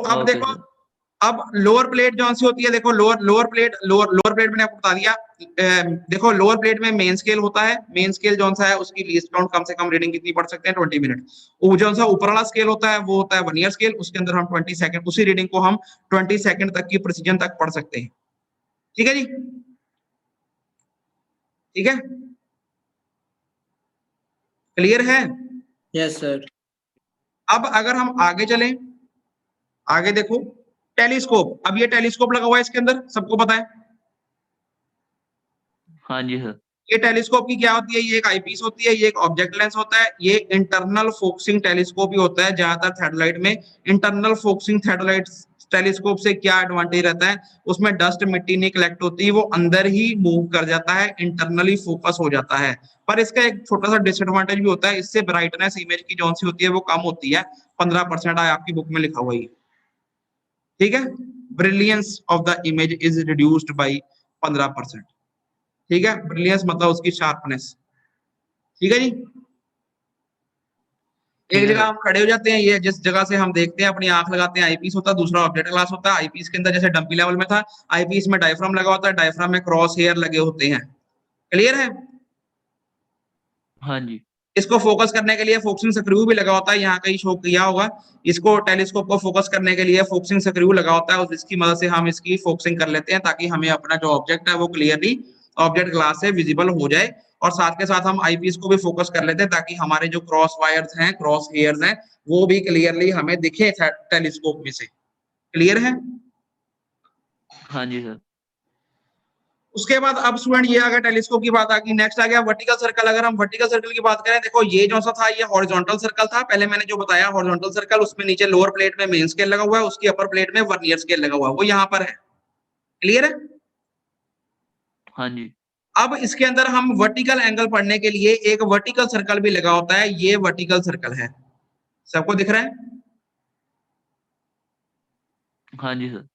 अब ओके देखो, सर। अब लोअर प्लेट जो सी होती है, देखो लोअर प्लेट मैंने आपको बता दिया। देखो लोअर प्लेट में मेन स्केल होता है, मेन स्केल जो सा है उसकी लीस्ट काउंट कम से कम रीडिंग कितनी पढ़ सकते हैं, 20 मिनट। वो जो सा ऊपर वाला स्केल होता है वो होता है वर्नियर स्केल, उसके अंदर हम 20 सेकंड, उसी रीडिंग को हम 20 सेकंड तक की प्रिसीजन तक पढ़ सकते हैं। ठीक है जी, ठीक है, क्लियर है? Yes sir. अब अगर हम आगे चलें, आगे देखो टेलीस्कोप। अब ये टेलीस्कोप लगा हुआ है इसके अंदर, सबको पता है। हाँ जी सर। ये टेलीस्कोप की क्या होती है, ये एक आईपीस होती है, ये एक ऑब्जेक्ट लेंस होता है, ये इंटरनल फोकसिंग टेलीस्कोप ही होता है ज्यादातर थेडोलाइट में। इंटरनल फोकसिंग थेडोलाइट टेलीस्कोप से क्या एडवांटेज रहता है, उसमें डस्ट मिट्टी नहीं कलेक्ट होती, वो अंदर ही मूव कर जाता है, इंटरनली फोकस हो जाता है। पर इसका एक छोटा सा डिसएडवांटेज भी होता है, इससे ब्राइटनेस इमेज की जो सी होती है वो कम होती है, 15% आपकी बुक में लिखा हुआ है। ठीक है, brilliance of the image is reduced by 15%। ठीक है, ब्रिलियंस मतलब उसकी शार्पनेस। ठीक है जी, एक जगह हम खड़े हो जाते हैं, ये जिस जगह से हम देखते हैं अपनी आंख लगाते हैं, आईपीस होता है, दूसरा ऑब्जेक्ट ग्लास होता है। आईपीस के अंदर जैसे डंपी लेवल में था, आईपीस में डायफ्राम लगा होता है, डायफ्राम में क्रॉस हेयर लगे होते हैं। क्लियर है? हाँ जी। इसको फोकस करने के लिए फोकसिंग स्क्रू भी लगा होता है, यहाँ कहीं शो किया होगा। इसको टेलीस्कोप को फोकस करने के लिए फोकसिंग स्क्रू लगा होता है, जिसकी मदद से हम इसकी फोकसिंग कर लेते हैं, ताकि हमें अपना जो ऑब्जेक्ट है वो क्लियरली ऑब्जेक्ट ग्लास से विजिबल हो जाए। और साथ के साथ हम आईपीस को भी फोकस कर लेते हैं, ताकि हमारे जो क्रॉस वायर्स हैं, क्रॉस हेयर्स हैं, वो भी क्लियरली हमें दिखे टेलीस्कोप में से। क्लियर है? हाँ जी सर। उसके बाद अब स्टूडेंट ये आ गया टेलीस्कोप की बात आ गई। नेक्स्ट आ गया वर्टिकल सर्कल। अगर हम वर्टिकल सर्कल की बात करें, देखो ये जो सा था ये हॉरिजॉन्टल सर्कल था, पहले मैंने जो बताया हॉरिजॉन्टल सर्कल, उसमें नीचे लोअर प्लेट में मेन स्केल लगा हुआ है, उसकी अपर प्लेट में वर्नियर स्केल लगा हुआ है, वो यहाँ पर है। क्लियर है? हाँ जी। अब इसके अंदर हम वर्टिकल एंगल पढ़ने के लिए एक वर्टिकल सर्कल भी लगा होता है, ये वर्टिकल सर्कल है, सबको दिख रहा है? हाँ जी सर।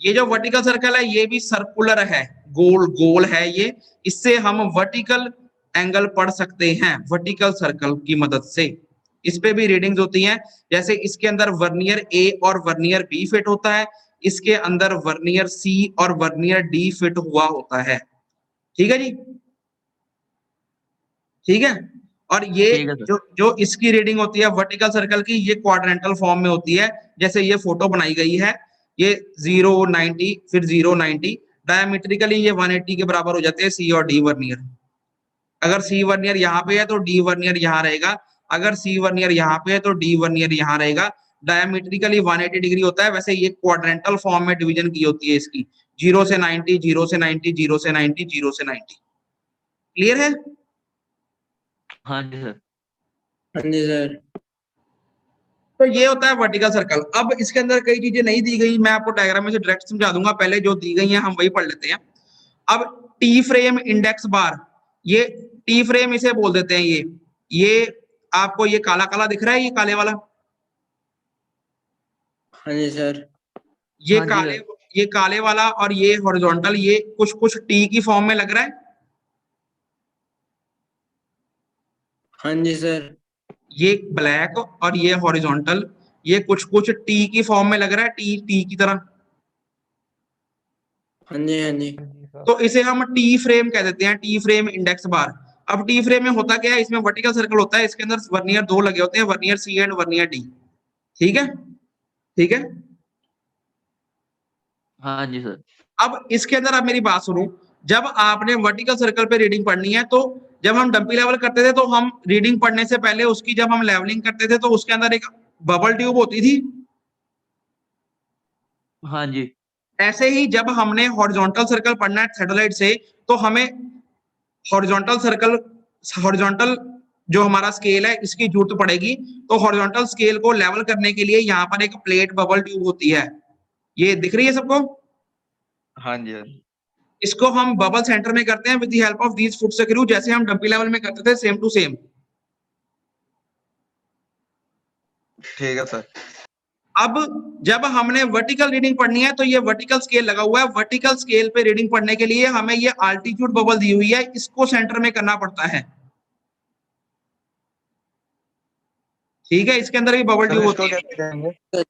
ये जो वर्टिकल सर्कल है ये भी सर्कुलर है, गोल गोल है ये, इससे हम वर्टिकल एंगल पढ़ सकते हैं वर्टिकल सर्कल की मदद से। इस पे भी रीडिंग्स होती हैं, जैसे इसके अंदर वर्नियर ए और वर्नियर बी फिट होता है, इसके अंदर वर्नियर सी और वर्नियर डी फिट हुआ होता है। ठीक है जी, ठीक है। और ये ठीक है सर। जो जो इसकी रीडिंग होती है वर्टिकल सर्कल की, ये क्वाड्रेंटल फॉर्म में होती है, जैसे ये फोटो बनाई गई है, ये 0 90 फिर 0 90, डायमेट्रिकली ये 180 के बराबर हो जाते हैं सी और डी वर्नियर। अगर सी वर्नियर यहाँ पे है तो डी वर्नियर यहाँ रहेगा, अगर सी वर्नियर यहाँ पे है तो डी वर्नियर यहाँ रहेगा। डायमेट्रिकली 180 डिग्री होता है। वैसे ये क्वाड्रेंटल फॉर्म में डिवीजन की होती है इसकी, 0 से 90, 0 से 90, 0 से 90, 0 से 90। क्लियर है? हाँ जी सर। हाँ जी सर। तो ये होता है वर्टिकल सर्कल। अब इसके अंदर कई चीजें नहीं दी गई, मैं आपको डायग्राम में से डायरेक्ट समझा दूंगा, पहले जो दी गई हैं हम वही पढ़ लेते हैं। अब टी फ्रेम इंडेक्स बार, ये टी फ्रेम इसे बोल देते हैं। ये आपको ये काला काला दिख रहा है, ये काले वाला, हाँ जी सर। ये हाँ जी काले, सर। ये काले वाला और ये हॉरिजॉन्टल, ये कुछ कुछ टी की फॉर्म में लग रहा है। हाँ जी सर। ये ब्लैक और ये हॉरिजॉन्टल, ये कुछ कुछ टी की फॉर्म में लग रहा है, टी टी की तरह। हाँ जी हाँ जी। तो इसे हम टी फ्रेम कह देते हैं, टी फ्रेम इंडेक्स बार। अब टी फ्रेम में होता क्या है, इसमें वर्टिकल सर्कल होता है, इसके अंदर वर्नियर 2 लगे होते हैं, vernier C and vernier D. ठीक है, ठीक है। हाँ जी सर। अब इसके अंदर आप मेरी बात सुनो, जब आपने वर्टिकल सर्कल पे रीडिंग पढ़नी है, तो जब हम डंपी लेवल करते थे तो हम रीडिंग पढ़ने से पहले उसकी जब हम लेवलिंग करते थे तो उसके अंदर एक बबल ट्यूब होती थी। हाँ जी। ऐसे ही जब हमने हॉरिजॉन्टल सर्कल पढ़ना है थेडोलाइट से, तो हमें हॉरिजॉन्टल सर्कल, हॉरिजॉन्टल जो हमारा स्केल है इसकी जरूरत पड़ेगी। तो हॉरिजॉन्टल स्केल को लेवल करने के लिए यहाँ पर एक प्लेट बबल ट्यूब होती है, ये दिख रही है सबको? हाँ जी हाँ। इसको हम बबल सेंटर में करते हैं with the help of these foot screw, जैसे हम डंपी लेवल में करते थे, सेम टू सेम। ठीक है सर। अब जब हमने वर्टिकल रीडिंग पढ़नी है तो ये वर्टिकल स्केल लगा हुआ है, वर्टिकल स्केल पे रीडिंग पढ़ने के लिए हमें ये आल्टीट्यूड बबल दी हुई है, इसको सेंटर में करना पड़ता है। ठीक है, इसके अंदर भी बबल सर ट्यूब इसको होती है। कैसे देंगे?